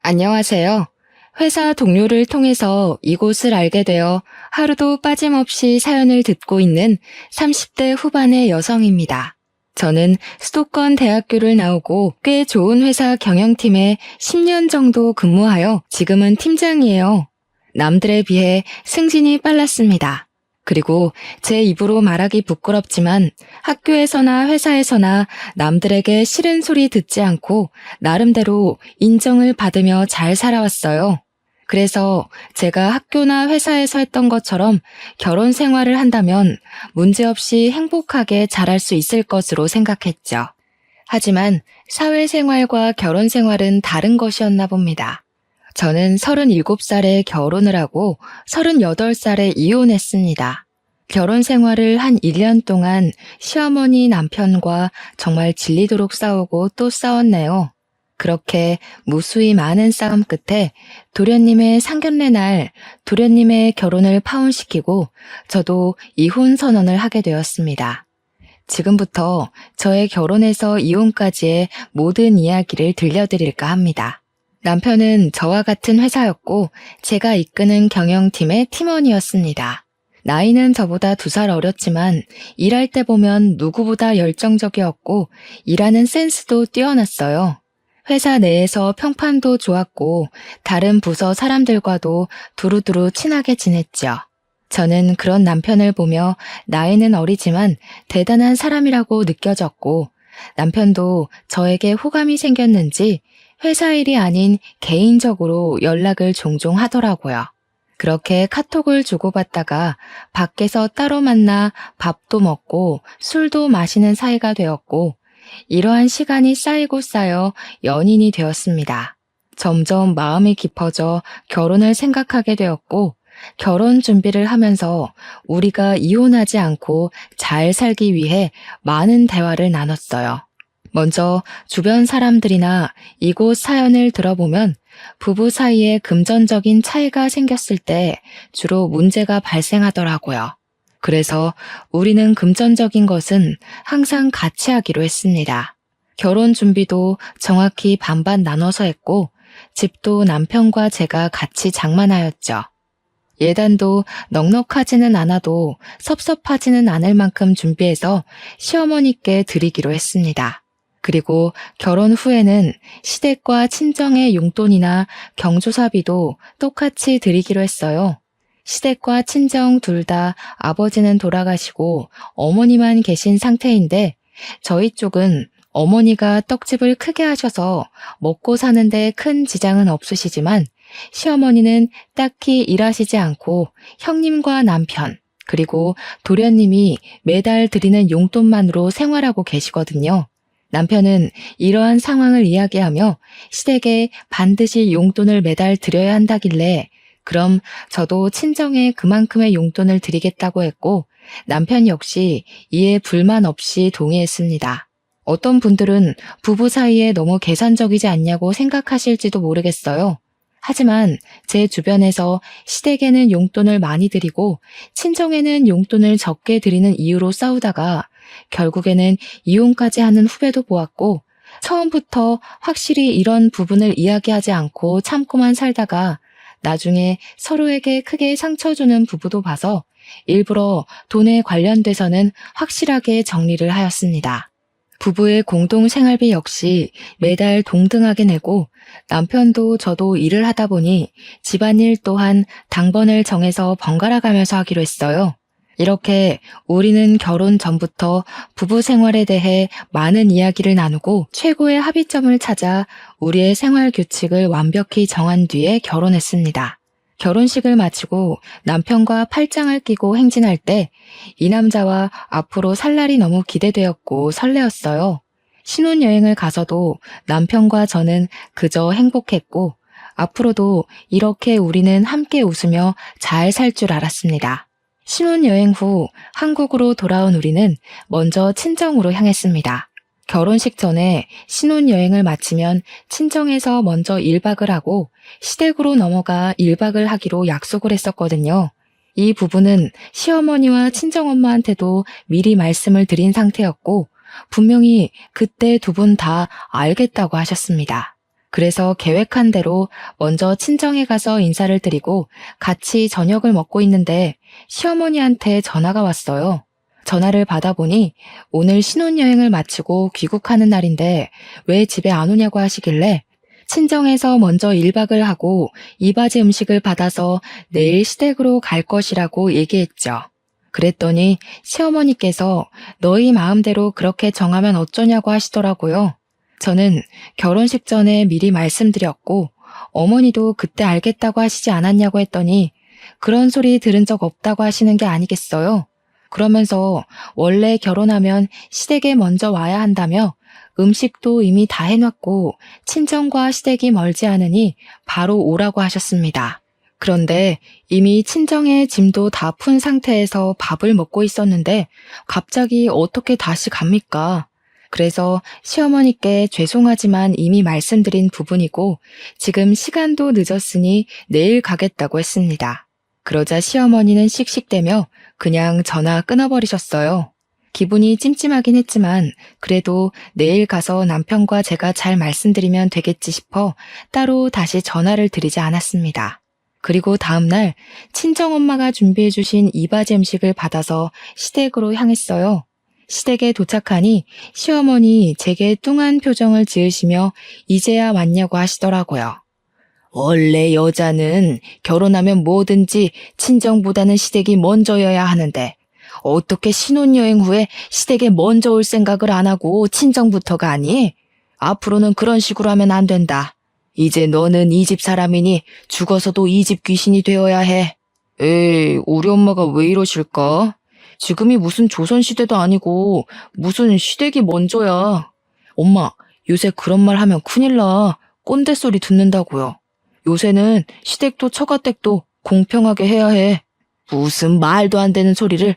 안녕하세요. 회사 동료를 통해서 이곳을 알게 되어 하루도 빠짐없이 사연을 듣고 있는 30대 후반의 여성입니다. 저는 수도권 대학교를 나오고 꽤 좋은 회사 경영팀에 10년 정도 근무하여 지금은 팀장이에요. 남들에 비해 승진이 빨랐습니다. 그리고 제 입으로 말하기 부끄럽지만 학교에서나 회사에서나 남들에게 싫은 소리 듣지 않고 나름대로 인정을 받으며 잘 살아왔어요. 그래서 제가 학교나 회사에서 했던 것처럼 결혼 생활을 한다면 문제없이 행복하게 잘할 수 있을 것으로 생각했죠. 하지만 사회생활과 결혼 생활은 다른 것이었나 봅니다. 저는 37살에 결혼을 하고 38살에 이혼했습니다. 결혼 생활을 한 1년 동안 시어머니 남편과 정말 질리도록 싸우고 또 싸웠네요. 그렇게 무수히 많은 싸움 끝에 도련님의 상견례 날 도련님의 결혼을 파혼시키고 저도 이혼 선언을 하게 되었습니다. 지금부터 저의 결혼에서 이혼까지의 모든 이야기를 들려드릴까 합니다. 남편은 저와 같은 회사였고 제가 이끄는 경영팀의 팀원이었습니다. 나이는 저보다 2살 어렸지만 일할 때 보면 누구보다 열정적이었고 일하는 센스도 뛰어났어요. 회사 내에서 평판도 좋았고 다른 부서 사람들과도 두루두루 친하게 지냈죠. 저는 그런 남편을 보며 나이는 어리지만 대단한 사람이라고 느껴졌고 남편도 저에게 호감이 생겼는지 회사 일이 아닌 개인적으로 연락을 종종 하더라고요. 그렇게 카톡을 주고받다가 밖에서 따로 만나 밥도 먹고 술도 마시는 사이가 되었고 이러한 시간이 쌓이고 쌓여 연인이 되었습니다. 점점 마음이 깊어져 결혼을 생각하게 되었고 결혼 준비를 하면서 우리가 이혼하지 않고 잘 살기 위해 많은 대화를 나눴어요. 먼저 주변 사람들이나 이곳 사연을 들어보면 부부 사이에 금전적인 차이가 생겼을 때 주로 문제가 발생하더라고요. 그래서 우리는 금전적인 것은 항상 같이 하기로 했습니다. 결혼 준비도 정확히 반반 나눠서 했고 집도 남편과 제가 같이 장만하였죠. 예단도 넉넉하지는 않아도 섭섭하지는 않을 만큼 준비해서 시어머니께 드리기로 했습니다. 그리고 결혼 후에는 시댁과 친정의 용돈이나 경조사비도 똑같이 드리기로 했어요. 시댁과 친정 둘 다 아버지는 돌아가시고 어머니만 계신 상태인데 저희 쪽은 어머니가 떡집을 크게 하셔서 먹고 사는데 큰 지장은 없으시지만 시어머니는 딱히 일하시지 않고 형님과 남편 그리고 도련님이 매달 드리는 용돈만으로 생활하고 계시거든요. 남편은 이러한 상황을 이야기하며 시댁에 반드시 용돈을 매달 드려야 한다길래 그럼 저도 친정에 그만큼의 용돈을 드리겠다고 했고 남편 역시 이에 불만 없이 동의했습니다. 어떤 분들은 부부 사이에 너무 계산적이지 않냐고 생각하실지도 모르겠어요. 하지만 제 주변에서 시댁에는 용돈을 많이 드리고 친정에는 용돈을 적게 드리는 이유로 싸우다가 결국에는 이혼까지 하는 후배도 보았고 처음부터 확실히 이런 부분을 이야기하지 않고 참고만 살다가 나중에 서로에게 크게 상처 주는 부부도 봐서 일부러 돈에 관련돼서는 확실하게 정리를 하였습니다. 부부의 공동 생활비 역시 매달 동등하게 내고 남편도 저도 일을 하다 보니 집안일 또한 당번을 정해서 번갈아 가면서 하기로 했어요. 이렇게 우리는 결혼 전부터 부부 생활에 대해 많은 이야기를 나누고 최고의 합의점을 찾아 우리의 생활 규칙을 완벽히 정한 뒤에 결혼했습니다. 결혼식을 마치고 남편과 팔짱을 끼고 행진할 때 이 남자와 앞으로 살 날이 너무 기대되었고 설레었어요. 신혼여행을 가서도 남편과 저는 그저 행복했고 앞으로도 이렇게 우리는 함께 웃으며 잘 살 줄 알았습니다. 신혼여행 후 한국으로 돌아온 우리는 먼저 친정으로 향했습니다. 결혼식 전에 신혼여행을 마치면 친정에서 먼저 1박을 하고 시댁으로 넘어가 1박을 하기로 약속을 했었거든요. 이 부분은 시어머니와 친정엄마한테도 미리 말씀을 드린 상태였고 분명히 그때 두 분 다 알겠다고 하셨습니다. 그래서 계획한 대로 먼저 친정에 가서 인사를 드리고 같이 저녁을 먹고 있는데 시어머니한테 전화가 왔어요. 전화를 받아보니 오늘 신혼여행을 마치고 귀국하는 날인데 왜 집에 안 오냐고 하시길래 친정에서 먼저 1박을 하고 이바지 음식을 받아서 내일 시댁으로 갈 것이라고 얘기했죠. 그랬더니 시어머니께서 너희 마음대로 그렇게 정하면 어쩌냐고 하시더라고요. 저는 결혼식 전에 미리 말씀드렸고 어머니도 그때 알겠다고 하시지 않았냐고 했더니 그런 소리 들은 적 없다고 하시는 게 아니겠어요? 그러면서 원래 결혼하면 시댁에 먼저 와야 한다며 음식도 이미 다 해놨고 친정과 시댁이 멀지 않으니 바로 오라고 하셨습니다. 그런데 이미 친정의 짐도 다 푼 상태에서 밥을 먹고 있었는데 갑자기 어떻게 다시 갑니까? 그래서 시어머니께 죄송하지만 이미 말씀드린 부분이고 지금 시간도 늦었으니 내일 가겠다고 했습니다. 그러자 시어머니는 씩씩대며 그냥 전화 끊어버리셨어요. 기분이 찜찜하긴 했지만 그래도 내일 가서 남편과 제가 잘 말씀드리면 되겠지 싶어 따로 다시 전화를 드리지 않았습니다. 그리고 다음날 친정엄마가 준비해주신 이바지 음식을 받아서 시댁으로 향했어요. 시댁에 도착하니 시어머니 제게 뚱한 표정을 지으시며 이제야 왔냐고 하시더라고요. 원래 여자는 결혼하면 뭐든지 친정보다는 시댁이 먼저여야 하는데 어떻게 신혼여행 후에 시댁에 먼저 올 생각을 안 하고 친정부터가 아니? 앞으로는 그런 식으로 하면 안 된다. 이제 너는 이 집 사람이니 죽어서도 이 집 귀신이 되어야 해. 에이, 우리 엄마가 왜 이러실까? 지금이 무슨 조선시대도 아니고 무슨 시댁이 먼저야. 엄마, 요새 그런 말 하면 큰일 나. 꼰대 소리 듣는다고요. 요새는 시댁도 처가댁도 공평하게 해야 해. 무슨 말도 안 되는 소리를.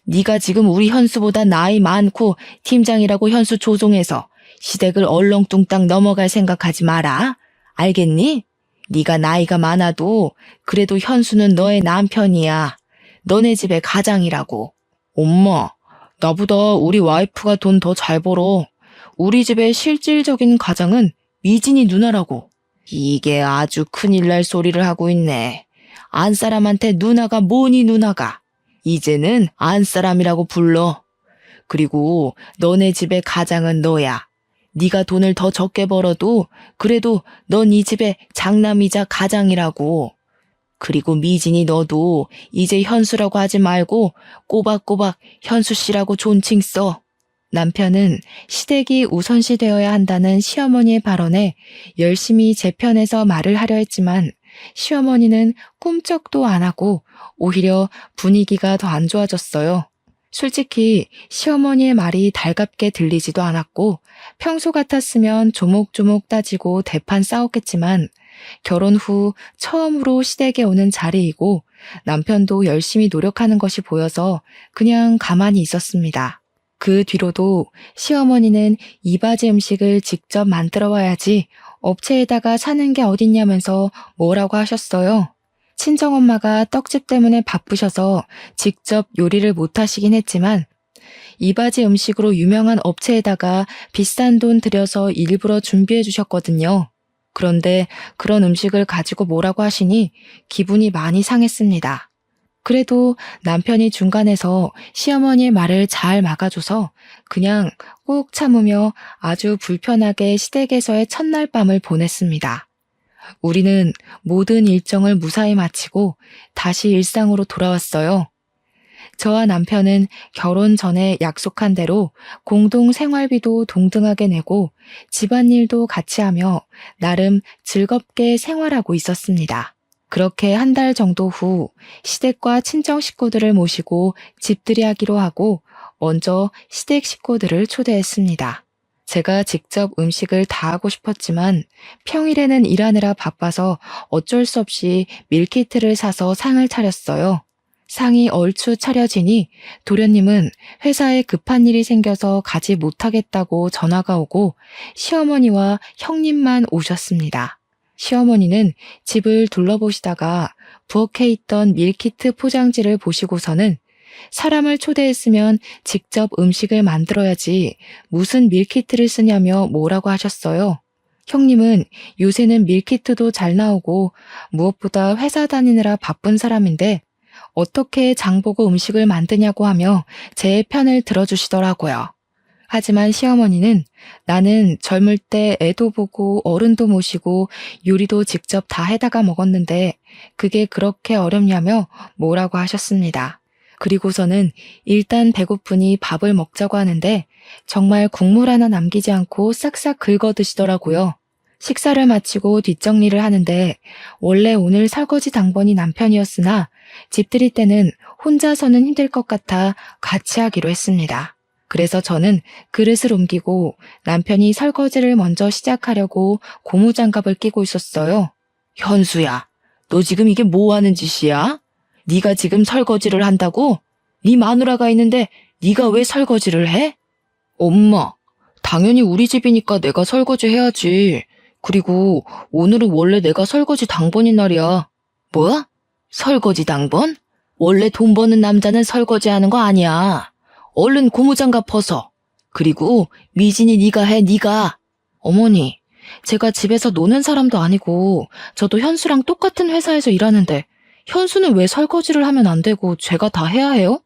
네가 지금 우리 현수보다 나이 많고 팀장이라고 현수 조종해서 시댁을 얼렁뚱땅 넘어갈 생각하지 마라. 알겠니? 네가 나이가 많아도 그래도 현수는 너의 남편이야. 너네 집의 가장이라고. 엄마, 나보다 우리 와이프가 돈 더 잘 벌어. 우리 집의 실질적인 가장은 미진이 누나라고. 이게 아주 큰일 날 소리를 하고 있네. 안사람한테 누나가 뭐니 누나가. 이제는 안사람이라고 불러. 그리고 너네 집의 가장은 너야. 네가 돈을 더 적게 벌어도 그래도 넌 이 집의 장남이자 가장이라고. 그리고 미진이 너도 이제 현수라고 하지 말고 꼬박꼬박 현수 씨라고 존칭 써. 남편은 시댁이 우선시 되어야 한다는 시어머니의 발언에 열심히 제 편에서 말을 하려 했지만 시어머니는 꿈쩍도 안 하고 오히려 분위기가 더 안 좋아졌어요. 솔직히 시어머니의 말이 달갑게 들리지도 않았고 평소 같았으면 조목조목 따지고 대판 싸웠겠지만 결혼 후 처음으로 시댁에 오는 자리이고 남편도 열심히 노력하는 것이 보여서 그냥 가만히 있었습니다. 그 뒤로도 시어머니는 이바지 음식을 직접 만들어 와야지 업체에다가 사는 게 어딨냐면서 뭐라고 하셨어요. 친정엄마가 떡집 때문에 바쁘셔서 직접 요리를 못 하시긴 했지만 이바지 음식으로 유명한 업체에다가 비싼 돈 들여서 일부러 준비해 주셨거든요. 그런데 그런 음식을 가지고 뭐라고 하시니 기분이 많이 상했습니다. 그래도 남편이 중간에서 시어머니의 말을 잘 막아줘서 그냥 꾹 참으며 아주 불편하게 시댁에서의 첫날 밤을 보냈습니다. 우리는 모든 일정을 무사히 마치고 다시 일상으로 돌아왔어요. 저와 남편은 결혼 전에 약속한 대로 공동 생활비도 동등하게 내고 집안일도 같이 하며 나름 즐겁게 생활하고 있었습니다. 그렇게 한 달 정도 후 시댁과 친정 식구들을 모시고 집들이 하기로 하고 먼저 시댁 식구들을 초대했습니다. 제가 직접 음식을 다 하고 싶었지만 평일에는 일하느라 바빠서 어쩔 수 없이 밀키트를 사서 상을 차렸어요. 상이 얼추 차려지니 도련님은 회사에 급한 일이 생겨서 가지 못하겠다고 전화가 오고 시어머니와 형님만 오셨습니다. 시어머니는 집을 둘러보시다가 부엌에 있던 밀키트 포장지를 보시고서는 사람을 초대했으면 직접 음식을 만들어야지 무슨 밀키트를 쓰냐며 뭐라고 하셨어요. 형님은 요새는 밀키트도 잘 나오고 무엇보다 회사 다니느라 바쁜 사람인데 어떻게 장보고 음식을 만드냐고 하며 제 편을 들어주시더라고요. 하지만 시어머니는 나는 젊을 때 애도 보고 어른도 모시고 요리도 직접 다 해다가 먹었는데 그게 그렇게 어렵냐며 뭐라고 하셨습니다. 그리고서는 일단 배고프니 밥을 먹자고 하는데 정말 국물 하나 남기지 않고 싹싹 긁어 드시더라고요. 식사를 마치고 뒷정리를 하는데 원래 오늘 설거지 당번이 남편이었으나 집들이 때는 혼자서는 힘들 것 같아 같이 하기로 했습니다. 그래서 저는 그릇을 옮기고 남편이 설거지를 먼저 시작하려고 고무장갑을 끼고 있었어요. 현수야, 너 지금 이게 뭐 하는 짓이야? 네가 지금 설거지를 한다고? 네 마누라가 있는데 네가 왜 설거지를 해? 엄마, 당연히 우리 집이니까 내가 설거지 해야지. 그리고 오늘은 원래 내가 설거지 당번인 날이야. 뭐? 설거지 당번? 원래 돈 버는 남자는 설거지 하는 거 아니야. 얼른 고무장갑 벗어. 그리고 미진이 네가 해, 네가. 어머니, 제가 집에서 노는 사람도 아니고 저도 현수랑 똑같은 회사에서 일하는데 현수는 왜 설거지를 하면 안 되고 제가 다 해야 해요?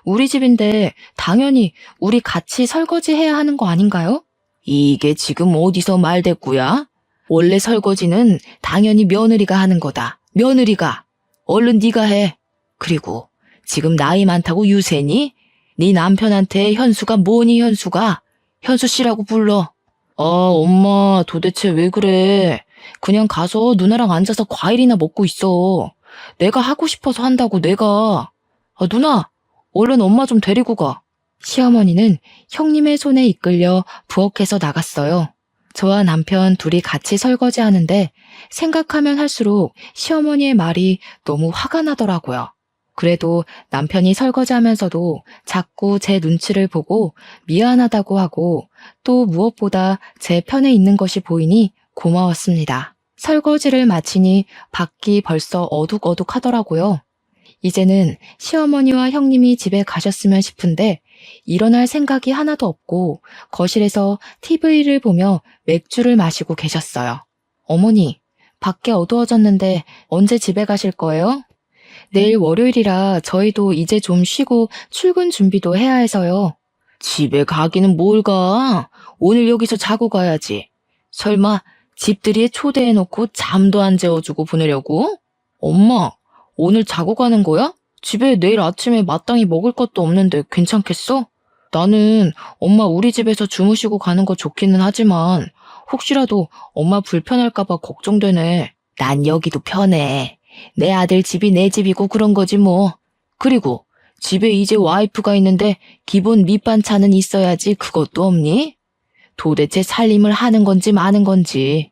우리 집인데 당연히 우리 같이 설거지 해야 하는 거 아닌가요? 이게 지금 어디서 말대꾸야? 원래 설거지는 당연히 며느리가 하는 거다. 며느리가. 얼른 네가 해. 그리고 지금 나이 많다고 유세니? 네 남편한테 현수가 뭐니 현수가? 현수 씨라고 불러. 엄마 도대체 왜 그래? 그냥 가서 누나랑 앉아서 과일이나 먹고 있어. 내가 하고 싶어서 한다고 내가. 누나, 얼른 엄마 좀 데리고 가. 시어머니는 형님의 손에 이끌려 부엌에서 나갔어요. 저와 남편 둘이 같이 설거지하는데 생각하면 할수록 시어머니의 말이 너무 화가 나더라고요. 그래도 남편이 설거지하면서도 자꾸 제 눈치를 보고 미안하다고 하고 또 무엇보다 제 편에 있는 것이 보이니 고마웠습니다. 설거지를 마치니 밖이 벌써 어둑어둑하더라고요. 이제는 시어머니와 형님이 집에 가셨으면 싶은데 일어날 생각이 하나도 없고 거실에서 TV를 보며 맥주를 마시고 계셨어요. 어머니, 밖에 어두워졌는데 언제 집에 가실 거예요? 내일 월요일이라 저희도 이제 좀 쉬고 출근 준비도 해야 해서요. 집에 가기는 뭘 가? 오늘 여기서 자고 가야지. 설마 집들이에 초대해놓고 잠도 안 재워주고 보내려고? 엄마, 오늘 자고 가는 거야? 집에 내일 아침에 마땅히 먹을 것도 없는데 괜찮겠어? 나는 엄마 우리 집에서 주무시고 가는 거 좋기는 하지만 혹시라도 엄마 불편할까봐 걱정되네. 난 여기도 편해. 내 아들 집이 내 집이고 그런 거지 뭐. 그리고 집에 이제 와이프가 있는데 기본 밑반찬은 있어야지 그것도 없니? 도대체 살림을 하는 건지 마는 건지.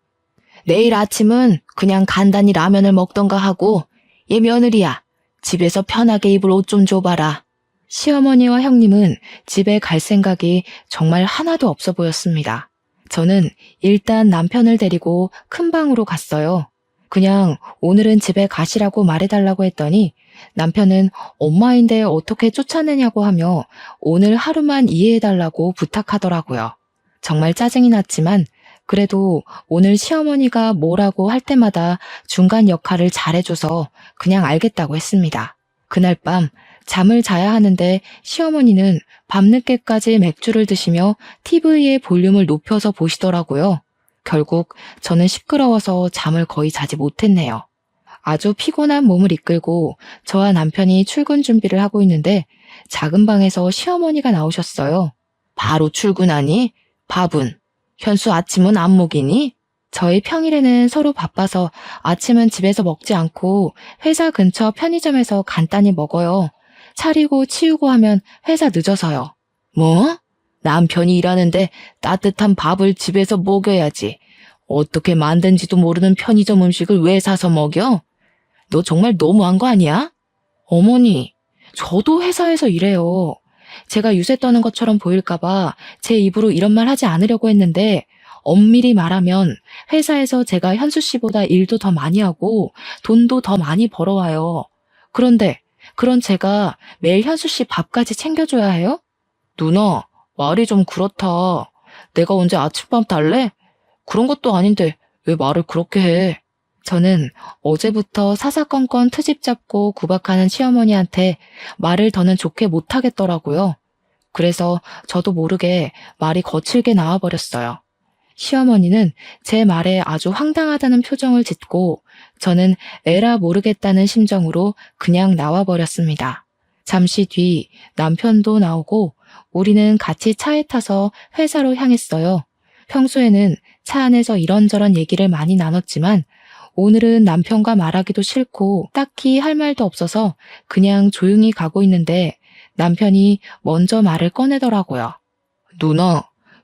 내일 아침은 그냥 간단히 라면을 먹던가 하고 얘 며느리야. 집에서 편하게 입을 옷 좀 줘봐라. 시어머니와 형님은 집에 갈 생각이 정말 하나도 없어 보였습니다. 저는 일단 남편을 데리고 큰 방으로 갔어요. 그냥 오늘은 집에 가시라고 말해달라고 했더니 남편은 엄마인데 어떻게 쫓아내냐고 하며 오늘 하루만 이해해달라고 부탁하더라고요. 정말 짜증이 났지만 그래도 오늘 시어머니가 뭐라고 할 때마다 중간 역할을 잘해줘서 그냥 알겠다고 했습니다. 그날 밤 잠을 자야 하는데 시어머니는 밤늦게까지 맥주를 드시며 TV의 볼륨을 높여서 보시더라고요. 결국 저는 시끄러워서 잠을 거의 자지 못했네요. 아주 피곤한 몸을 이끌고 저와 남편이 출근 준비를 하고 있는데 작은 방에서 시어머니가 나오셨어요. 바로 출근하니? 밥은? 현수 아침은 안 먹이니? 저희 평일에는 서로 바빠서 아침은 집에서 먹지 않고 회사 근처 편의점에서 간단히 먹어요. 차리고 치우고 하면 회사 늦어서요. 뭐? 남편이 일하는데 따뜻한 밥을 집에서 먹여야지. 어떻게 만든지도 모르는 편의점 음식을 왜 사서 먹여? 너 정말 너무한 거 아니야? 어머니, 저도 회사에서 일해요. 제가 유세 떠는 것처럼 보일까봐 제 입으로 이런 말 하지 않으려고 했는데 엄밀히 말하면 회사에서 제가 현수 씨보다 일도 더 많이 하고 돈도 더 많이 벌어와요. 그런데 그런 제가 매일 현수 씨 밥까지 챙겨줘야 해요? 누나, 말이 좀 그렇다. 내가 언제 아침밥 달래? 그런 것도 아닌데 왜 말을 그렇게 해? 저는 어제부터 사사건건 트집 잡고 구박하는 시어머니한테 말을 더는 좋게 못하겠더라고요. 그래서 저도 모르게 말이 거칠게 나와버렸어요. 시어머니는 제 말에 아주 황당하다는 표정을 짓고 저는 에라 모르겠다는 심정으로 그냥 나와버렸습니다. 잠시 뒤 남편도 나오고 우리는 같이 차에 타서 회사로 향했어요. 평소에는 차 안에서 이런저런 얘기를 많이 나눴지만 오늘은 남편과 말하기도 싫고 딱히 할 말도 없어서 그냥 조용히 가고 있는데 남편이 먼저 말을 꺼내더라고요.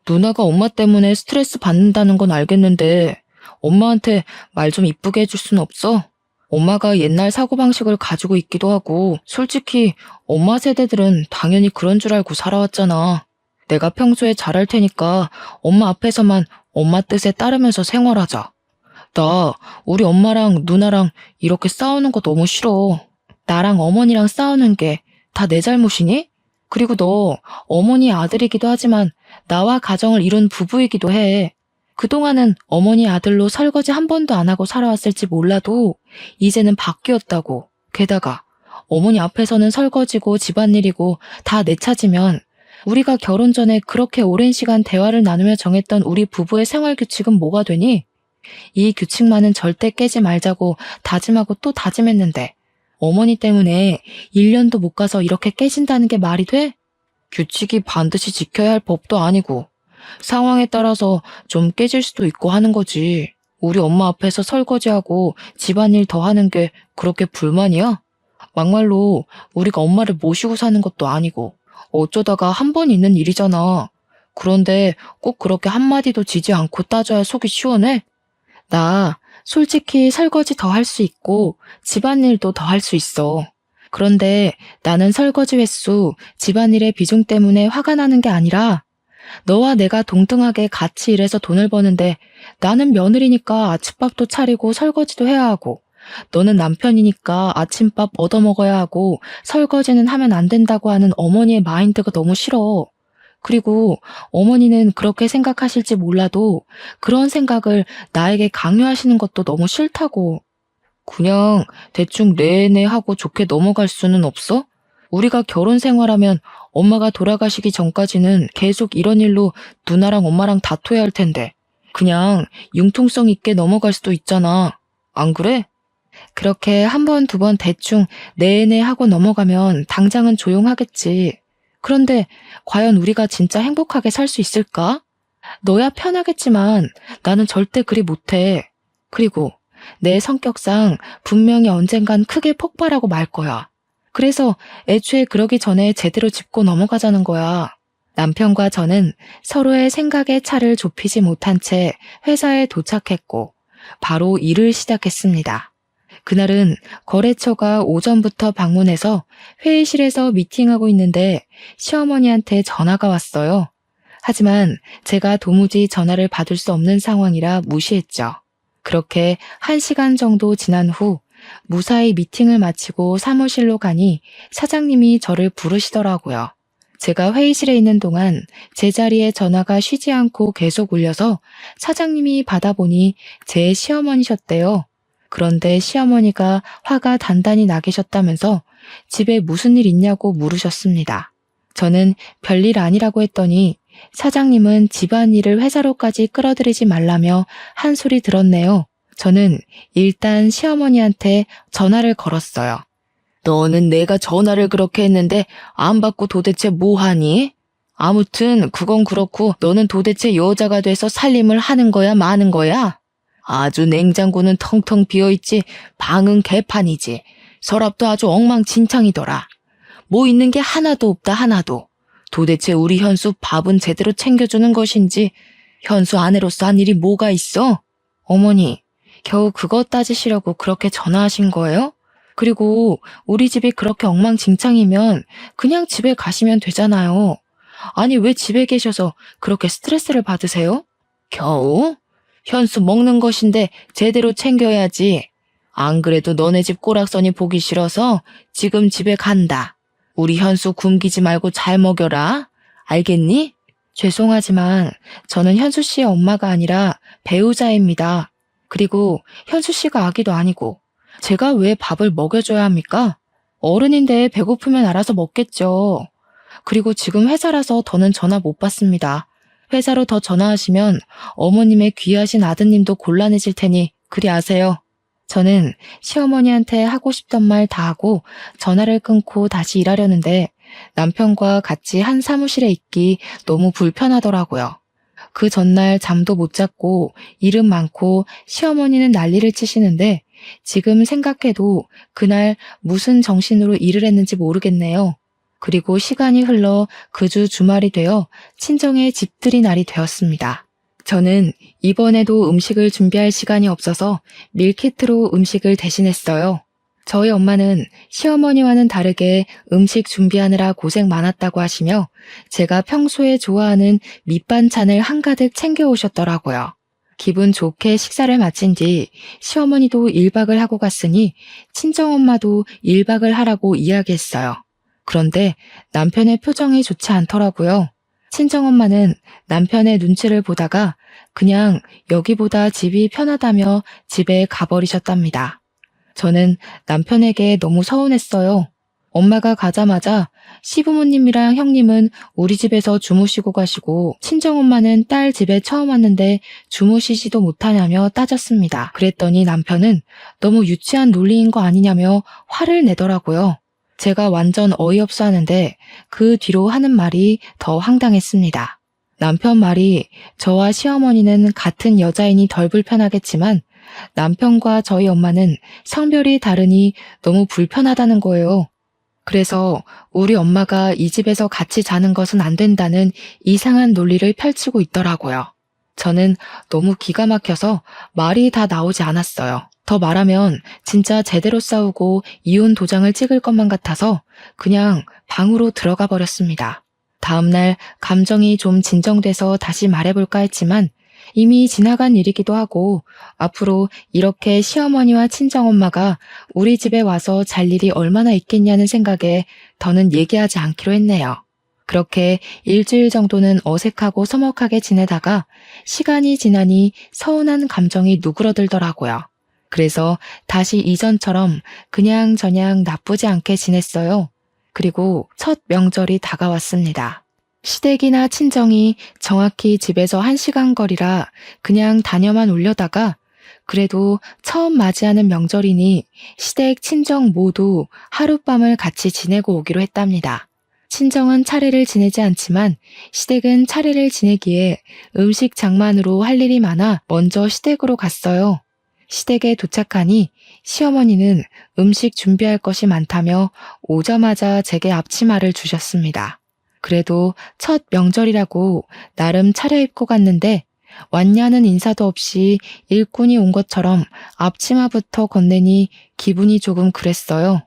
누나가 엄마 때문에 스트레스 받는다는 건 알겠는데 엄마한테 말 좀 이쁘게 해줄 순 없어? 엄마가 옛날 사고방식을 가지고 있기도 하고 솔직히 엄마 세대들은 당연히 그런 줄 알고 살아왔잖아. 내가 평소에 잘할 테니까 엄마 앞에서만 엄마 뜻에 따르면서 생활하자. 나 우리 엄마랑 누나랑 이렇게 싸우는 거 너무 싫어. 나랑 어머니랑 싸우는 게 다 내 잘못이니? 그리고 너 어머니 아들이기도 하지만 나와 가정을 이룬 부부이기도 해. 그동안은 어머니 아들로 설거지 한 번도 안 하고 살아왔을지 몰라도 이제는 바뀌었다고. 게다가 어머니 앞에서는 설거지고 집안일이고 다 내 차지면 우리가 결혼 전에 그렇게 오랜 시간 대화를 나누며 정했던 우리 부부의 생활 규칙은 뭐가 되니? 이 규칙만은 절대 깨지 말자고 다짐하고 또 다짐했는데 어머니 때문에 1년도 못 가서 이렇게 깨진다는 게 말이 돼? 규칙이 반드시 지켜야 할 법도 아니고 상황에 따라서 좀 깨질 수도 있고 하는 거지. 우리 엄마 앞에서 설거지하고 집안일 더 하는 게 그렇게 불만이야? 막말로 우리가 엄마를 모시고 사는 것도 아니고 어쩌다가 한 번 있는 일이잖아. 그런데 꼭 그렇게 한마디도 지지 않고 따져야 속이 시원해? 나 솔직히 설거지 더 할 수 있고 집안일도 더 할 수 있어. 그런데 나는 설거지 횟수, 집안일의 비중 때문에 화가 나는 게 아니라 너와 내가 동등하게 같이 일해서 돈을 버는데 나는 며느리니까 아침밥도 차리고 설거지도 해야 하고 너는 남편이니까 아침밥 얻어먹어야 하고 설거지는 하면 안 된다고 하는 어머니의 마인드가 너무 싫어. 그리고 어머니는 그렇게 생각하실지 몰라도 그런 생각을 나에게 강요하시는 것도 너무 싫다고. 그냥 대충 네네 하고 좋게 넘어갈 수는 없어? 우리가 결혼 생활하면 엄마가 돌아가시기 전까지는 계속 이런 일로 누나랑 엄마랑 다퉈야 할 텐데 그냥 융통성 있게 넘어갈 수도 있잖아. 안 그래? 그렇게 한 번, 두 번 대충 네네 하고 넘어가면 당장은 조용하겠지. 그런데 과연 우리가 진짜 행복하게 살 수 있을까? 너야 편하겠지만 나는 절대 그리 못해. 그리고 내 성격상 분명히 언젠간 크게 폭발하고 말 거야. 그래서 애초에 그러기 전에 제대로 짚고 넘어가자는 거야. 남편과 저는 서로의 생각의 차를 좁히지 못한 채 회사에 도착했고 바로 일을 시작했습니다. 그날은 거래처가 오전부터 방문해서 회의실에서 미팅하고 있는데 시어머니한테 전화가 왔어요. 하지만 제가 도무지 전화를 받을 수 없는 상황이라 무시했죠. 그렇게 1시간 정도 지난 후 무사히 미팅을 마치고 사무실로 가니 사장님이 저를 부르시더라고요. 제가 회의실에 있는 동안 제 자리에 전화가 쉬지 않고 계속 울려서 사장님이 받아보니 제 시어머니셨대요. 그런데 시어머니가 화가 단단히 나 계셨다면서 집에 무슨 일 있냐고 물으셨습니다. 저는 별일 아니라고 했더니 사장님은 집안일을 회사로까지 끌어들이지 말라며 한 소리 들었네요. 저는 일단 시어머니한테 전화를 걸었어요. 너는 내가 전화를 그렇게 했는데 안 받고 도대체 뭐 하니? 아무튼 그건 그렇고 너는 도대체 여자가 돼서 살림을 하는 거야 마는 거야? 아주 냉장고는 텅텅 비어있지 방은 개판이지. 서랍도 아주 엉망진창이더라. 뭐 있는 게 하나도 없다 하나도. 도대체 우리 현수 밥은 제대로 챙겨주는 것인지 현수 아내로서 한 일이 뭐가 있어? 어머니, 겨우 그거 따지시려고 그렇게 전화하신 거예요? 그리고 우리 집이 그렇게 엉망진창이면 그냥 집에 가시면 되잖아요. 아니 왜 집에 계셔서 그렇게 스트레스를 받으세요? 겨우? 현수 먹는 것인데 제대로 챙겨야지. 안 그래도 너네 집 꼬락서니 보기 싫어서 지금 집에 간다. 우리 현수 굶기지 말고 잘 먹여라. 알겠니? 죄송하지만 저는 현수 씨의 엄마가 아니라 배우자입니다. 그리고 현수 씨가 아기도 아니고 제가 왜 밥을 먹여줘야 합니까? 어른인데 배고프면 알아서 먹겠죠. 그리고 지금 회사라서 더는 전화 못 받습니다. 회사로 더 전화하시면 어머님의 귀하신 아드님도 곤란해질 테니 그리 아세요. 저는 시어머니한테 하고 싶던 말 다 하고 전화를 끊고 다시 일하려는데 남편과 같이 한 사무실에 있기 너무 불편하더라고요. 그 전날 잠도 못 잤고 일은 많고 시어머니는 난리를 치시는데 지금 생각해도 그날 무슨 정신으로 일을 했는지 모르겠네요. 그리고 시간이 흘러 그 주 주말이 되어 친정의 집들이 날이 되었습니다. 저는 이번에도 음식을 준비할 시간이 없어서 밀키트로 음식을 대신했어요. 저희 엄마는 시어머니와는 다르게 음식 준비하느라 고생 많았다고 하시며 제가 평소에 좋아하는 밑반찬을 한가득 챙겨오셨더라고요. 기분 좋게 식사를 마친 뒤 시어머니도 1박을 하고 갔으니 친정엄마도 1박을 하라고 이야기했어요. 그런데 남편의 표정이 좋지 않더라고요. 친정엄마는 남편의 눈치를 보다가 그냥 여기보다 집이 편하다며 집에 가버리셨답니다. 저는 남편에게 너무 서운했어요. 엄마가 가자마자 시부모님이랑 형님은 우리 집에서 주무시고 가시고 친정엄마는 딸 집에 처음 왔는데 주무시지도 못하냐며 따졌습니다. 그랬더니 남편은 너무 유치한 논리인 거 아니냐며 화를 내더라고요. 제가 완전 어이없어 하는데 그 뒤로 하는 말이 더 황당했습니다. 남편 말이 저와 시어머니는 같은 여자이니 덜 불편하겠지만 남편과 저희 엄마는 성별이 다르니 너무 불편하다는 거예요. 그래서 우리 엄마가 이 집에서 같이 자는 것은 안 된다는 이상한 논리를 펼치고 있더라고요. 저는 너무 기가 막혀서 말이 다 나오지 않았어요. 더 말하면 진짜 제대로 싸우고 이혼 도장을 찍을 것만 같아서 그냥 방으로 들어가 버렸습니다. 다음날 감정이 좀 진정돼서 다시 말해볼까 했지만 이미 지나간 일이기도 하고 앞으로 이렇게 시어머니와 친정엄마가 우리 집에 와서 잘 일이 얼마나 있겠냐는 생각에 더는 얘기하지 않기로 했네요. 그렇게 일주일 정도는 어색하고 서먹하게 지내다가 시간이 지나니 서운한 감정이 누그러들더라고요. 그래서 다시 이전처럼 그냥저냥 나쁘지 않게 지냈어요. 그리고 첫 명절이 다가왔습니다. 시댁이나 친정이 정확히 집에서 1시간 거리라 그냥 다녀만 오려다가 그래도 처음 맞이하는 명절이니 시댁, 친정 모두 하룻밤을 같이 지내고 오기로 했답니다. 친정은 차례를 지내지 않지만 시댁은 차례를 지내기에 음식 장만으로 할 일이 많아 먼저 시댁으로 갔어요. 시댁에 도착하니 시어머니는 음식 준비할 것이 많다며 오자마자 제게 앞치마를 주셨습니다. 그래도 첫 명절이라고 나름 차려입고 갔는데 왔냐는 인사도 없이 일꾼이 온 것처럼 앞치마부터 건네니 기분이 조금 그랬어요.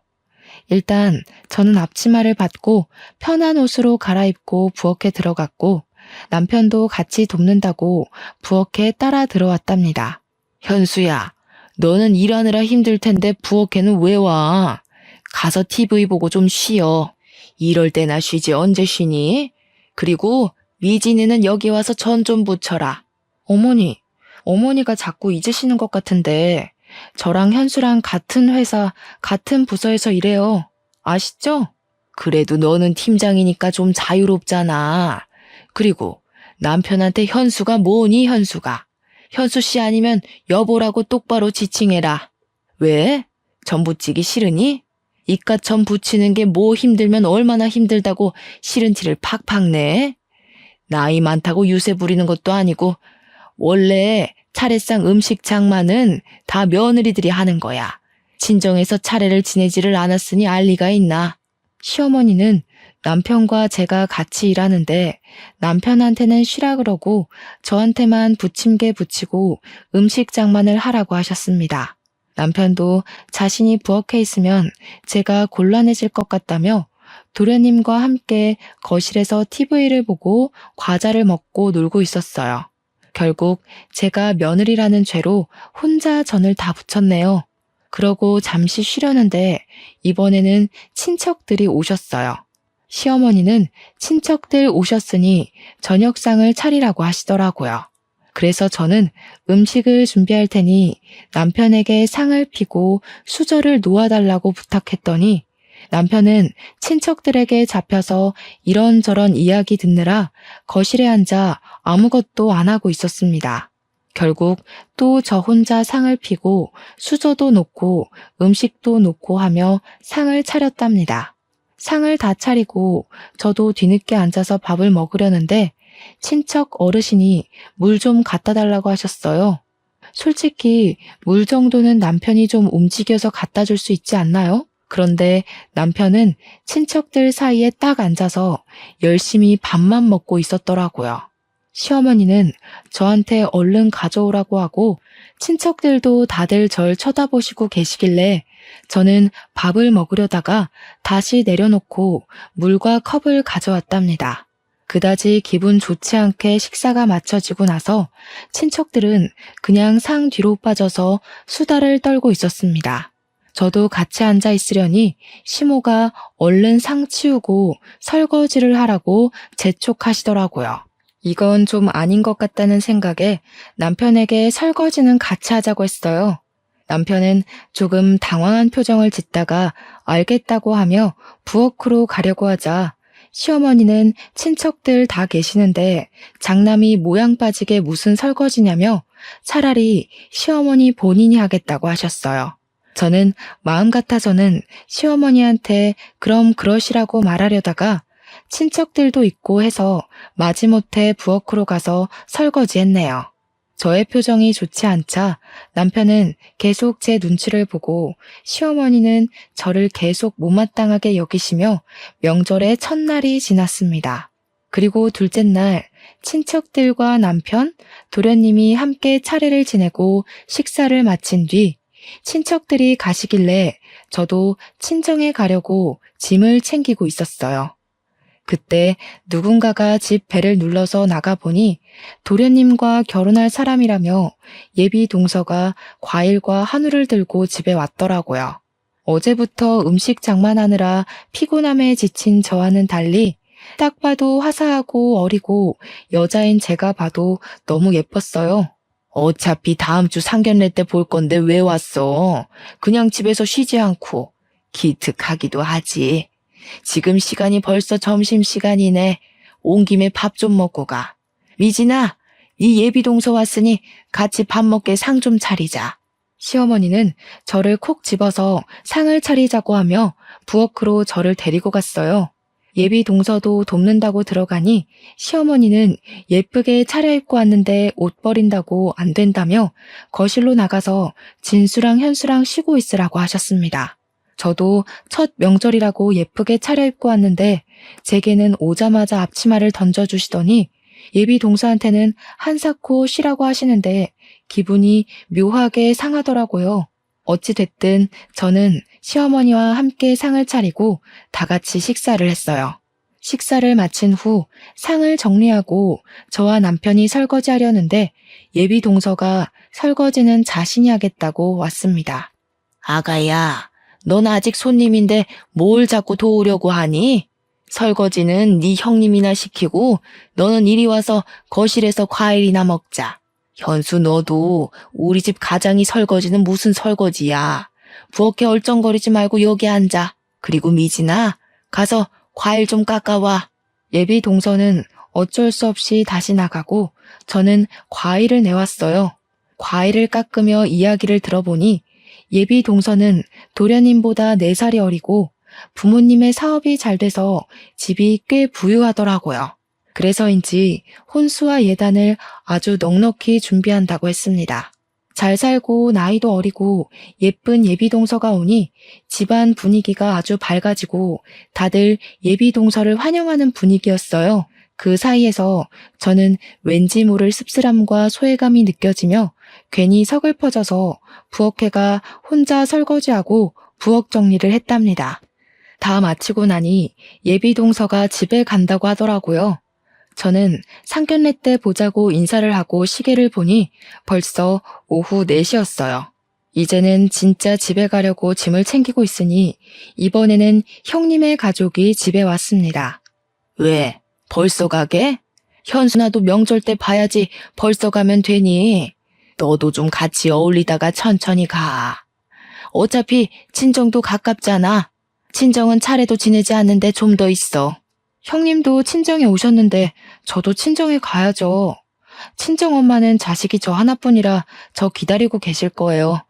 일단 저는 앞치마를 받고 편한 옷으로 갈아입고 부엌에 들어갔고 남편도 같이 돕는다고 부엌에 따라 들어왔답니다. 현수야, 너는 일하느라 힘들 텐데 부엌에는 왜 와? 가서 TV 보고 좀 쉬어. 이럴 때나 쉬지 언제 쉬니? 그리고 미진이는 여기 와서 전 좀 붙여라. 어머니가 자꾸 잊으시는 것 같은데 저랑 현수랑 같은 회사, 같은 부서에서 일해요. 아시죠? 그래도 너는 팀장이니까 좀 자유롭잖아. 그리고 남편한테 현수가 뭐니 현수가. 현수 씨 아니면 여보라고 똑바로 지칭해라. 왜? 전 붙이기 싫으니? 이깟 전 붙이는 게 뭐 힘들면 얼마나 힘들다고 싫은 티를 팍팍 내? 나이 많다고 유세 부리는 것도 아니고 원래 차례상 음식 장만은 다 며느리들이 하는 거야. 친정에서 차례를 지내지를 않았으니 알 리가 있나? 시어머니는 남편과 제가 같이 일하는데 남편한테는 쉬라 그러고 저한테만 부침개 붙이고 음식 장만을 하라고 하셨습니다. 남편도 자신이 부엌에 있으면 제가 곤란해질 것 같다며 도련님과 함께 거실에서 TV를 보고 과자를 먹고 놀고 있었어요. 결국 제가 며느리라는 죄로 혼자 전을 다 부쳤네요. 그러고 잠시 쉬려는데 이번에는 친척들이 오셨어요. 시어머니는 친척들 오셨으니 저녁상을 차리라고 하시더라고요. 그래서 저는 음식을 준비할 테니 남편에게 상을 피고 수저를 놓아달라고 부탁했더니 남편은 친척들에게 잡혀서 이런저런 이야기 듣느라 거실에 앉아 아무것도 안 하고 있었습니다. 결국 또 저 혼자 상을 피고 수저도 놓고 음식도 놓고 하며 상을 차렸답니다. 상을 다 차리고 저도 뒤늦게 앉아서 밥을 먹으려는데 친척 어르신이 물 좀 갖다 달라고 하셨어요. 솔직히 물 정도는 남편이 좀 움직여서 갖다 줄 수 있지 않나요? 그런데 남편은 친척들 사이에 딱 앉아서 열심히 밥만 먹고 있었더라고요. 시어머니는 저한테 얼른 가져오라고 하고 친척들도 다들 절 쳐다보시고 계시길래 저는 밥을 먹으려다가 다시 내려놓고 물과 컵을 가져왔답니다. 그다지 기분 좋지 않게 식사가 마쳐지고 나서 친척들은 그냥 상 뒤로 빠져서 수다를 떨고 있었습니다. 저도 같이 앉아 있으려니 시모가 얼른 상 치우고 설거지를 하라고 재촉하시더라고요. 이건 좀 아닌 것 같다는 생각에 남편에게 설거지는 같이 하자고 했어요. 남편은 조금 당황한 표정을 짓다가 알겠다고 하며 부엌으로 가려고 하자 시어머니는 친척들 다 계시는데 장남이 모양 빠지게 무슨 설거지냐며 차라리 시어머니 본인이 하겠다고 하셨어요. 저는 마음 같아서는 시어머니한테 그럼 그러시라고 말하려다가 친척들도 있고 해서 마지못해 부엌으로 가서 설거지했네요. 저의 표정이 좋지 않자 남편은 계속 제 눈치를 보고 시어머니는 저를 계속 못마땅하게 여기시며 명절의 첫날이 지났습니다. 그리고 둘째 날 친척들과 남편, 도련님이 함께 차례를 지내고 식사를 마친 뒤 친척들이 가시길래 저도 친정에 가려고 짐을 챙기고 있었어요. 그때 누군가가 집 벨을 눌러서 나가보니 도련님과 결혼할 사람이라며 예비 동서가 과일과 한우를 들고 집에 왔더라고요. 어제부터 음식 장만하느라 피곤함에 지친 저와는 달리 딱 봐도 화사하고 어리고 여자인 제가 봐도 너무 예뻤어요. 어차피 다음 주 상견례 때 볼 건데 왜 왔어? 그냥 집에서 쉬지 않고 기특하기도 하지. 지금 시간이 벌써 점심시간이네. 온 김에 밥 좀 먹고 가. 미진아, 이 예비동서 왔으니 같이 밥 먹게 상 좀 차리자. 시어머니는 저를 콕 집어서 상을 차리자고 하며 부엌으로 저를 데리고 갔어요. 예비동서도 돕는다고 들어가니 시어머니는 예쁘게 차려입고 왔는데 옷 버린다고 안 된다며 거실로 나가서 진수랑 현수랑 쉬고 있으라고 하셨습니다. 저도 첫 명절이라고 예쁘게 차려입고 왔는데 제게는 오자마자 앞치마를 던져주시더니 예비 동서한테는 한사코 쉬라고 하시는데 기분이 묘하게 상하더라고요. 어찌됐든 저는 시어머니와 함께 상을 차리고 다 같이 식사를 했어요. 식사를 마친 후 상을 정리하고 저와 남편이 설거지하려는데 예비 동서가 설거지는 자신이 하겠다고 왔습니다. 아가야, 넌 아직 손님인데 뭘 자꾸 도우려고 하니? 설거지는 네 형님이나 시키고 너는 이리 와서 거실에서 과일이나 먹자. 현수 너도 우리 집 가장이 설거지는 무슨 설거지야. 부엌에 얼쩡거리지 말고 여기 앉아. 그리고 미진아, 가서 과일 좀 깎아와. 예비 동서는 어쩔 수 없이 다시 나가고 저는 과일을 내왔어요. 과일을 깎으며 이야기를 들어보니 예비 동서는 도련님보다 4살이 어리고 부모님의 사업이 잘 돼서 집이 꽤 부유하더라고요. 그래서인지 혼수와 예단을 아주 넉넉히 준비한다고 했습니다. 잘 살고 나이도 어리고 예쁜 예비 동서가 오니 집안 분위기가 아주 밝아지고 다들 예비 동서를 환영하는 분위기였어요. 그 사이에서 저는 왠지 모를 씁쓸함과 소외감이 느껴지며 괜히 서글퍼져서 부엌에가 혼자 설거지하고 부엌 정리를 했답니다. 다 마치고 나니 예비 동서가 집에 간다고 하더라고요. 저는 상견례 때 보자고 인사를 하고 시계를 보니 벌써 오후 4시였어요. 이제는 진짜 집에 가려고 짐을 챙기고 있으니 이번에는 형님의 가족이 집에 왔습니다. 왜? 벌써 가게? 현수나도 명절 때 봐야지 벌써 가면 되니? 너도 좀 같이 어울리다가 천천히 가. 어차피 친정도 가깝잖아. 친정은 차례도 지내지 않는데 좀 더 있어. 형님도 친정에 오셨는데 저도 친정에 가야죠. 친정엄마는 자식이 저 하나뿐이라 저 기다리고 계실 거예요.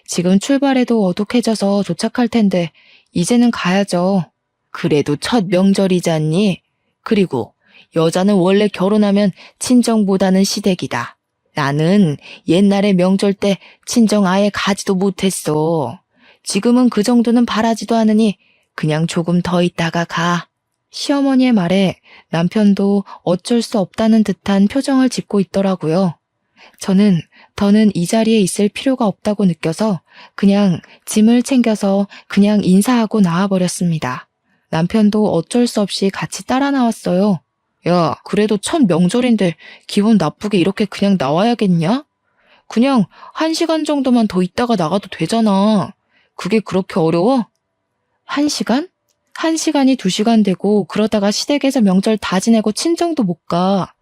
지금 출발해도 어둑해져서 도착할 텐데 이제는 가야죠. 그래도 첫 명절이잖니? 그리고 여자는 원래 결혼하면 친정보다는 시댁이다. 나는 옛날에 명절 때 친정 아예 가지도 못했어. 지금은 그 정도는 바라지도 않으니 그냥 조금 더 있다가 가. 시어머니의 말에 남편도 어쩔 수 없다는 듯한 표정을 짓고 있더라고요. 저는 더는 이 자리에 있을 필요가 없다고 느껴서 그냥 짐을 챙겨서 그냥 인사하고 나와버렸습니다. 남편도 어쩔 수 없이 같이 따라 나왔어요. 야, 그래도 첫 명절인데 기분 나쁘게 이렇게 그냥 나와야겠냐? 그냥 1시간 정도만 더 있다가 나가도 되잖아. 그게 그렇게 어려워? 1시간? 1시간이 2시간 되고 그러다가 시댁에서 명절 다 지내고 친정도 못 가.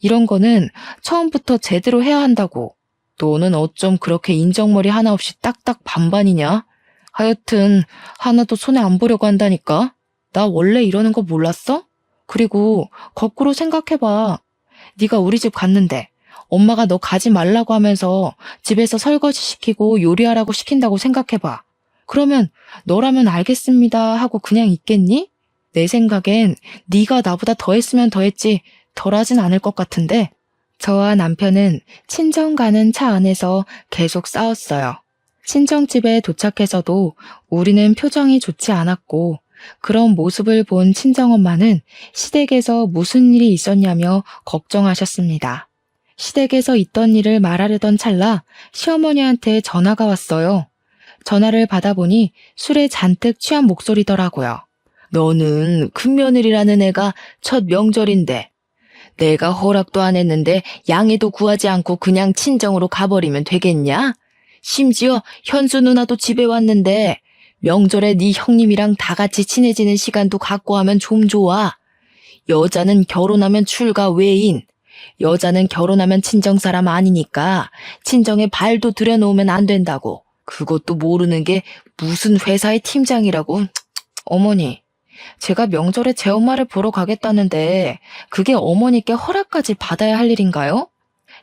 이런 거는 처음부터 제대로 해야 한다고. 너는 어쩜 그렇게 인정머리 하나 없이 딱딱 반반이냐? 하여튼 하나도 손에 안 보려고 한다니까. 나 원래 이러는 거 몰랐어? 그리고 거꾸로 생각해봐. 네가 우리 집 갔는데 엄마가 너 가지 말라고 하면서 집에서 설거지 시키고 요리하라고 시킨다고 생각해봐. 그러면 너라면 알겠습니다 하고 그냥 있겠니? 내 생각엔 네가 나보다 더 했으면 더 했지 덜하진 않을 것 같은데. 저와 남편은 친정 가는 차 안에서 계속 싸웠어요. 친정집에 도착해서도 우리는 표정이 좋지 않았고 그런 모습을 본 친정엄마는 시댁에서 무슨 일이 있었냐며 걱정하셨습니다. 시댁에서 있던 일을 말하려던 찰나 시어머니한테 전화가 왔어요. 전화를 받아보니 술에 잔뜩 취한 목소리더라고요. 너는 큰며느리라는 애가 첫 명절인데 내가 허락도 안 했는데 양해도 구하지 않고 그냥 친정으로 가버리면 되겠냐? 심지어 현수 누나도 집에 왔는데 명절에 네 형님이랑 다 같이 친해지는 시간도 갖고 하면 좀 좋아. 여자는 결혼하면 출가 외인, 여자는 결혼하면 친정사람 아니니까 친정에 발도 들여놓으면 안 된다고. 그것도 모르는 게 무슨 회사의 팀장이라고. 어머니, 제가 명절에 제 엄마를 보러 가겠다는데 그게 어머니께 허락까지 받아야 할 일인가요?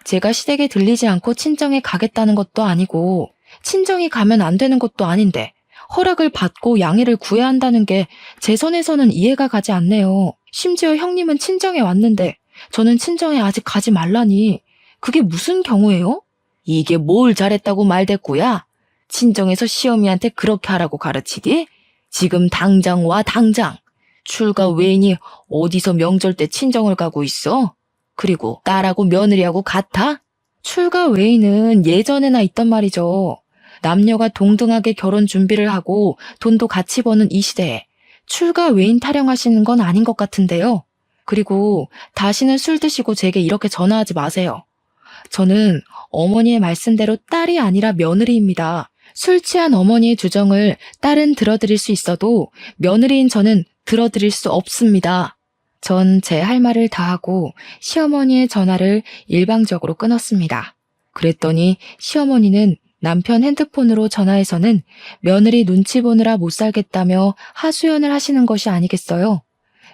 제가 시댁에 들리지 않고 친정에 가겠다는 것도 아니고 친정이 가면 안 되는 것도 아닌데 허락을 받고 양해를 구해야 한다는 게 제 선에서는 이해가 가지 않네요. 심지어 형님은 친정에 왔는데 저는 친정에 아직 가지 말라니. 그게 무슨 경우예요? 이게 뭘 잘했다고 말대꾸야? 친정에서 시어미한테 그렇게 하라고 가르치디? 지금 당장 와, 당장. 출가 외인이 어디서 명절 때 친정을 가고 있어? 그리고 딸하고 며느리하고 같아? 출가 외인은 예전에나 있단 말이죠. 남녀가 동등하게 결혼 준비를 하고 돈도 같이 버는 이 시대에 출가 외인 타령하시는 건 아닌 것 같은데요. 그리고 다시는 술 드시고 제게 이렇게 전화하지 마세요. 저는 어머니의 말씀대로 딸이 아니라 며느리입니다. 술 취한 어머니의 주정을 딸은 들어드릴 수 있어도 며느리인 저는 들어드릴 수 없습니다. 전 제 할 말을 다 하고 시어머니의 전화를 일방적으로 끊었습니다. 그랬더니 시어머니는 남편 핸드폰으로 전화해서는 며느리 눈치 보느라 못 살겠다며 하소연을 하시는 것이 아니겠어요.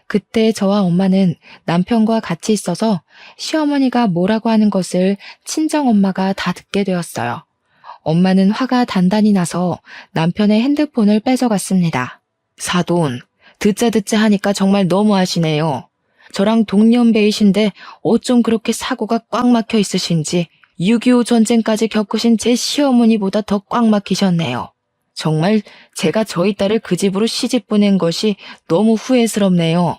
그때 저와 엄마는 남편과 같이 있어서 시어머니가 뭐라고 하는 것을 친정엄마가 다 듣게 되었어요. 엄마는 화가 단단히 나서 남편의 핸드폰을 뺏어갔습니다. 사돈, 듣자 하니까 정말 너무하시네요. 저랑 동년배이신데 어쩜 그렇게 사고가 꽉 막혀 있으신지 6.25 전쟁까지 겪으신 제 시어머니보다 더 꽉 막히셨네요. 정말 제가 저희 딸을 그 집으로 시집 보낸 것이 너무 후회스럽네요.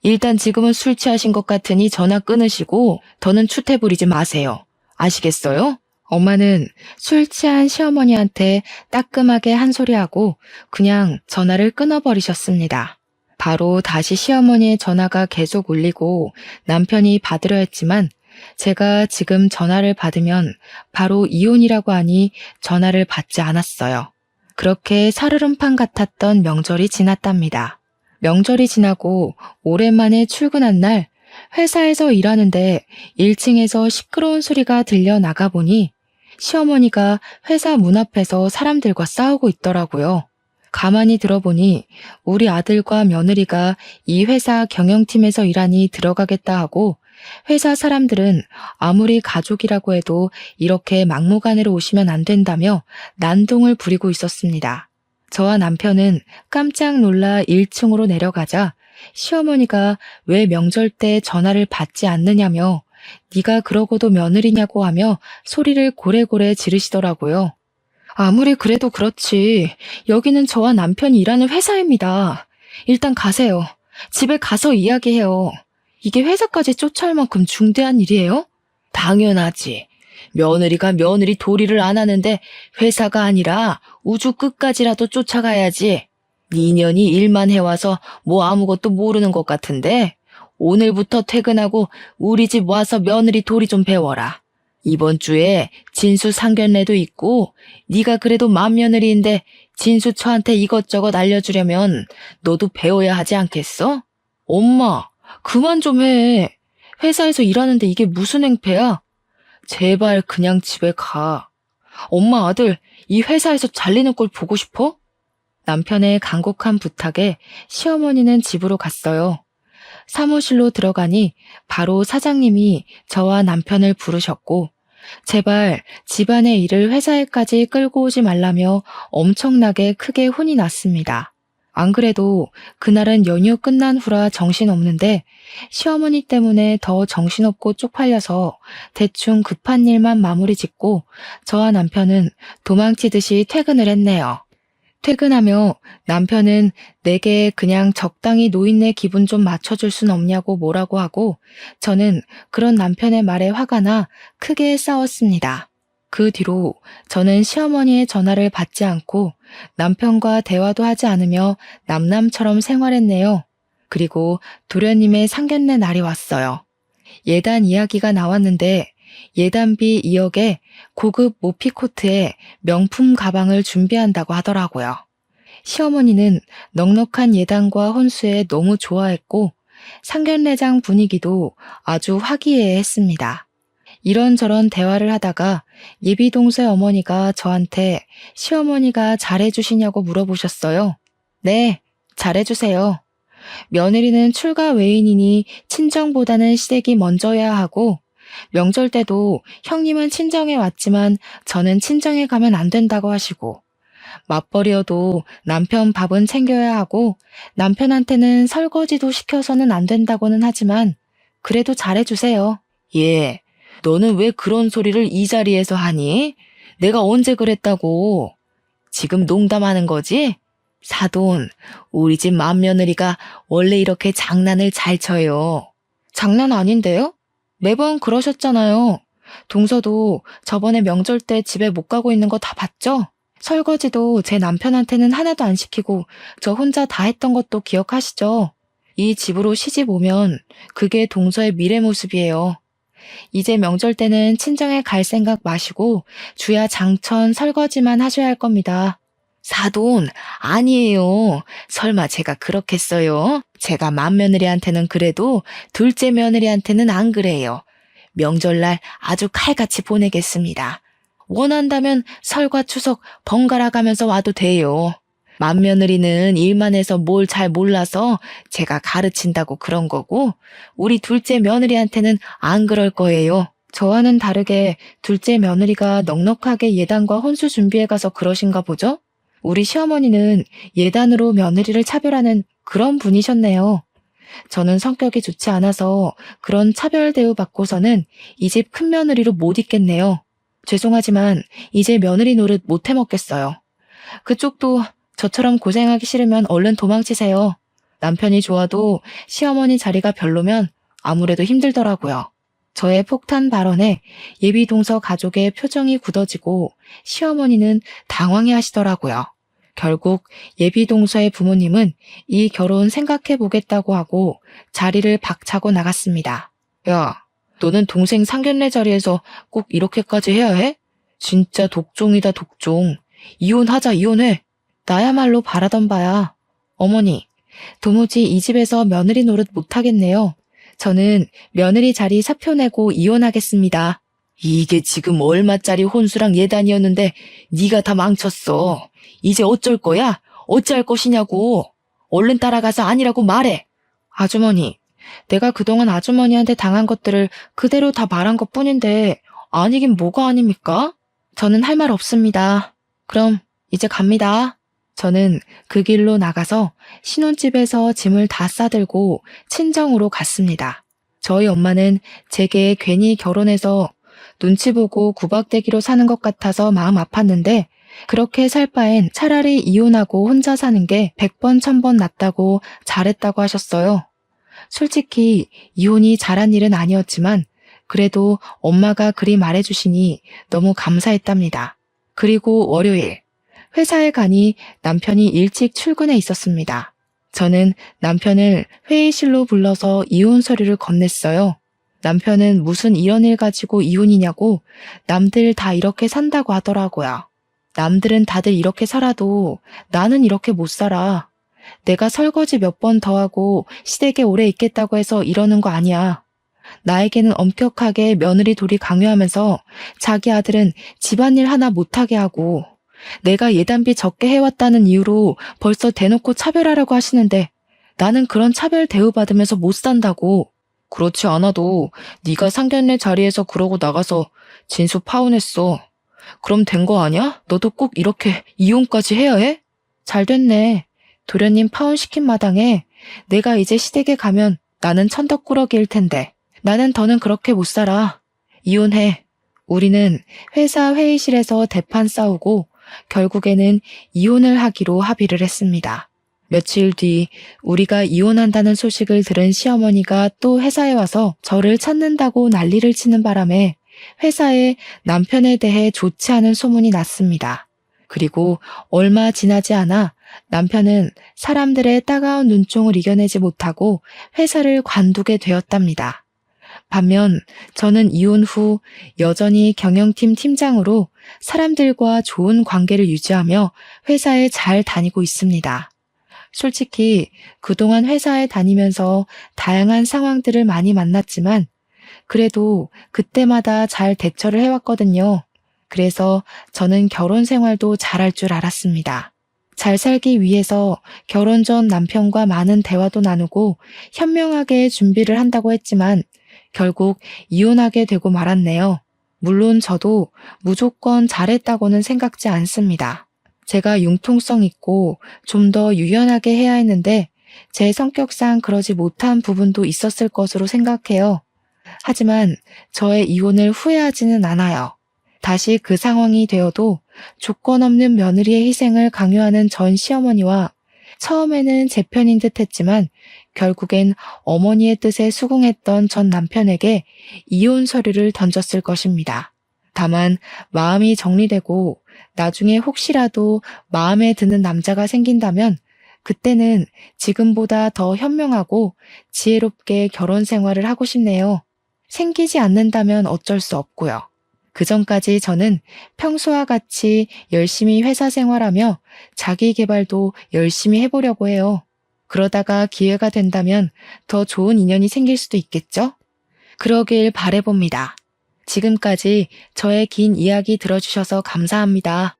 일단 지금은 술 취하신 것 같으니 전화 끊으시고 더는 추태 부리지 마세요. 아시겠어요? 엄마는 술 취한 시어머니한테 따끔하게 한 소리하고 그냥 전화를 끊어버리셨습니다. 바로 다시 시어머니의 전화가 계속 울리고 남편이 받으려 했지만 제가 지금 전화를 받으면 바로 이혼이라고 하니 전화를 받지 않았어요. 그렇게 살얼음판 같았던 명절이 지났답니다. 명절이 지나고 오랜만에 출근한 날 회사에서 일하는데 1층에서 시끄러운 소리가 들려 나가보니 시어머니가 회사 문 앞에서 사람들과 싸우고 있더라고요. 가만히 들어보니 우리 아들과 며느리가 이 회사 경영팀에서 일하니 들어가겠다 하고 회사 사람들은 아무리 가족이라고 해도 이렇게 막무가내로 오시면 안 된다며 난동을 부리고 있었습니다. 저와 남편은 깜짝 놀라 1층으로 내려가자 시어머니가 왜 명절 때 전화를 받지 않느냐며 네가 그러고도 며느리냐고 하며 소리를 고래고래 지르시더라고요. 아무리 그래도 그렇지. 여기는 저와 남편이 일하는 회사입니다. 일단 가세요. 집에 가서 이야기해요. 이게 회사까지 쫓아올 만큼 중대한 일이에요? 당연하지. 며느리가 며느리 도리를 안 하는데 회사가 아니라 우주 끝까지라도 쫓아가야지. 2년이 일만 해와서 뭐 아무것도 모르는 것 같은데 오늘부터 퇴근하고 우리 집 와서 며느리 도리 좀 배워라. 이번 주에 진수 상견례도 있고 네가 그래도 맏며느리인데 진수 처한테 이것저것 알려주려면 너도 배워야 하지 않겠어? 엄마, 그만 좀 해. 회사에서 일하는데 이게 무슨 행패야? 제발 그냥 집에 가. 엄마 아들, 이 회사에서 잘리는 꼴 보고 싶어? 남편의 간곡한 부탁에 시어머니는 집으로 갔어요. 사무실로 들어가니 바로 사장님이 저와 남편을 부르셨고 제발 집안의 일을 회사에까지 끌고 오지 말라며 엄청나게 크게 혼이 났습니다. 안 그래도 그날은 연휴 끝난 후라 정신없는데 시어머니 때문에 더 정신없고 쪽팔려서 대충 급한 일만 마무리 짓고 저와 남편은 도망치듯이 퇴근을 했네요. 퇴근하며 남편은 내게 그냥 적당히 노인네 기분 좀 맞춰줄 순 없냐고 뭐라고 하고 저는 그런 남편의 말에 화가 나 크게 싸웠습니다. 그 뒤로 저는 시어머니의 전화를 받지 않고 남편과 대화도 하지 않으며 남남처럼 생활했네요. 그리고 도련님의 상견례 날이 왔어요. 예단 이야기가 나왔는데 예단비 2억에 고급 모피코트에 명품 가방을 준비한다고 하더라고요. 시어머니는 넉넉한 예단과 혼수에 너무 좋아했고 상견례장 분위기도 아주 화기애애했습니다. 이런저런 대화를 하다가 예비동생 어머니가 저한테 시어머니가 잘해주시냐고 물어보셨어요. 네, 잘해주세요. 며느리는 출가 외인이니 친정보다는 시댁이 먼저야 하고 명절 때도 형님은 친정에 왔지만 저는 친정에 가면 안 된다고 하시고 맞벌이여도 남편 밥은 챙겨야 하고 남편한테는 설거지도 시켜서는 안 된다고는 하지만 그래도 잘해주세요. 예, 너는 왜 그런 소리를 이 자리에서 하니? 내가 언제 그랬다고? 지금 농담하는 거지? 사돈, 우리 집 맏며느리가 원래 이렇게 장난을 잘 쳐요. 장난 아닌데요? 매번 그러셨잖아요. 동서도 저번에 명절 때 집에 못 가고 있는 거 다 봤죠? 설거지도 제 남편한테는 하나도 안 시키고 저 혼자 다 했던 것도 기억하시죠? 이 집으로 시집 오면 그게 동서의 미래 모습이에요. 이제 명절 때는 친정에 갈 생각 마시고 주야 장천 설거지만 하셔야 할 겁니다. 사돈, 아니에요. 설마 제가 그렇겠어요? 제가 맏며느리한테는 그래도 둘째 며느리한테는 안 그래요. 명절날 아주 칼같이 보내겠습니다. 원한다면 설과 추석 번갈아 가면서 와도 돼요. 맏며느리는 일만 해서 뭘 잘 몰라서 제가 가르친다고 그런 거고 우리 둘째 며느리한테는 안 그럴 거예요. 저와는 다르게 둘째 며느리가 넉넉하게 예단과 혼수 준비해 가서 그러신가 보죠? 우리 시어머니는 예단으로 며느리를 차별하는 그런 분이셨네요. 저는 성격이 좋지 않아서 그런 차별 대우 받고서는 이 집 큰며느리로 못 있겠네요. 죄송하지만 이제 며느리 노릇 못 해먹겠어요. 그쪽도 저처럼 고생하기 싫으면 얼른 도망치세요. 남편이 좋아도 시어머니 자리가 별로면 아무래도 힘들더라고요. 저의 폭탄 발언에 예비 동서 가족의 표정이 굳어지고 시어머니는 당황해 하시더라고요. 결국 예비 동서의 부모님은 이 결혼 생각해 보겠다고 하고 자리를 박차고 나갔습니다. 야, 너는 동생 상견례 자리에서 꼭 이렇게까지 해야 해? 진짜 독종이다, 독종. 이혼하자, 이혼해. 나야말로 바라던 바야. 어머니, 도무지 이 집에서 며느리 노릇 못하겠네요. 저는 며느리 자리 사표 내고 이혼하겠습니다. 이게 지금 얼마짜리 혼수랑 예단이었는데 네가 다 망쳤어. 이제 어쩔 거야? 어찌할 것이냐고. 얼른 따라가서 아니라고 말해. 아주머니, 내가 그동안 아주머니한테 당한 것들을 그대로 다 말한 것뿐인데 아니긴 뭐가 아닙니까? 저는 할 말 없습니다. 그럼 이제 갑니다. 저는 그 길로 나가서 신혼집에서 짐을 다 싸들고 친정으로 갔습니다. 저희 엄마는 제게 괜히 결혼해서 눈치 보고 구박대기로 사는 것 같아서 마음 아팠는데 그렇게 살 바엔 차라리 이혼하고 혼자 사는 게 100번 1000번 낫다고 잘했다고 하셨어요. 솔직히 이혼이 잘한 일은 아니었지만 그래도 엄마가 그리 말해주시니 너무 감사했답니다. 그리고 월요일, 회사에 가니 남편이 일찍 출근해 있었습니다. 저는 남편을 회의실로 불러서 이혼 서류를 건넸어요. 남편은 무슨 이런 일 가지고 이혼이냐고 남들 다 이렇게 산다고 하더라고요. 남들은 다들 이렇게 살아도 나는 이렇게 못 살아. 내가 설거지 몇 번 더 하고 시댁에 오래 있겠다고 해서 이러는 거 아니야. 나에게는 엄격하게 며느리 도리 강요하면서 자기 아들은 집안일 하나 못하게 하고 내가 예단비 적게 해왔다는 이유로 벌써 대놓고 차별하라고 하시는데 나는 그런 차별 대우받으면서 못 산다고. 그렇지 않아도 네가 상견례 자리에서 그러고 나가서 진수 파혼했어. 그럼 된 거 아니야? 너도 꼭 이렇게 이혼까지 해야 해? 잘 됐네. 도련님 파혼시킨 마당에 내가 이제 시댁에 가면 나는 천덕꾸러기일 텐데 나는 더는 그렇게 못 살아. 이혼해. 우리는 회사 회의실에서 대판 싸우고 결국에는 이혼을 하기로 합의를 했습니다. 며칠 뒤 우리가 이혼한다는 소식을 들은 시어머니가 또 회사에 와서 저를 찾는다고 난리를 치는 바람에 회사에 남편에 대해 좋지 않은 소문이 났습니다. 그리고 얼마 지나지 않아 남편은 사람들의 따가운 눈총을 이겨내지 못하고 회사를 관두게 되었답니다. 반면 저는 이혼 후 여전히 경영팀 팀장으로 사람들과 좋은 관계를 유지하며 회사에 잘 다니고 있습니다. 솔직히 그동안 회사에 다니면서 다양한 상황들을 많이 만났지만 그래도 그때마다 잘 대처를 해왔거든요. 그래서 저는 결혼 생활도 잘할 줄 알았습니다. 잘 살기 위해서 결혼 전 남편과 많은 대화도 나누고 현명하게 준비를 한다고 했지만 결국 이혼하게 되고 말았네요. 물론 저도 무조건 잘했다고는 생각지 않습니다. 제가 융통성 있고 좀 더 유연하게 해야 했는데 제 성격상 그러지 못한 부분도 있었을 것으로 생각해요. 하지만 저의 이혼을 후회하지는 않아요. 다시 그 상황이 되어도 조건 없는 며느리의 희생을 강요하는 전 시어머니와 처음에는 제 편인 듯 했지만 결국엔 어머니의 뜻에 수긍했던 전 남편에게 이혼 서류를 던졌을 것입니다. 다만 마음이 정리되고 나중에 혹시라도 마음에 드는 남자가 생긴다면 그때는 지금보다 더 현명하고 지혜롭게 결혼 생활을 하고 싶네요. 생기지 않는다면 어쩔 수 없고요. 그 전까지 저는 평소와 같이 열심히 회사 생활하며 자기 개발도 열심히 해보려고 해요. 그러다가 기회가 된다면 더 좋은 인연이 생길 수도 있겠죠? 그러길 바라봅니다. 지금까지 저의 긴 이야기 들어주셔서 감사합니다.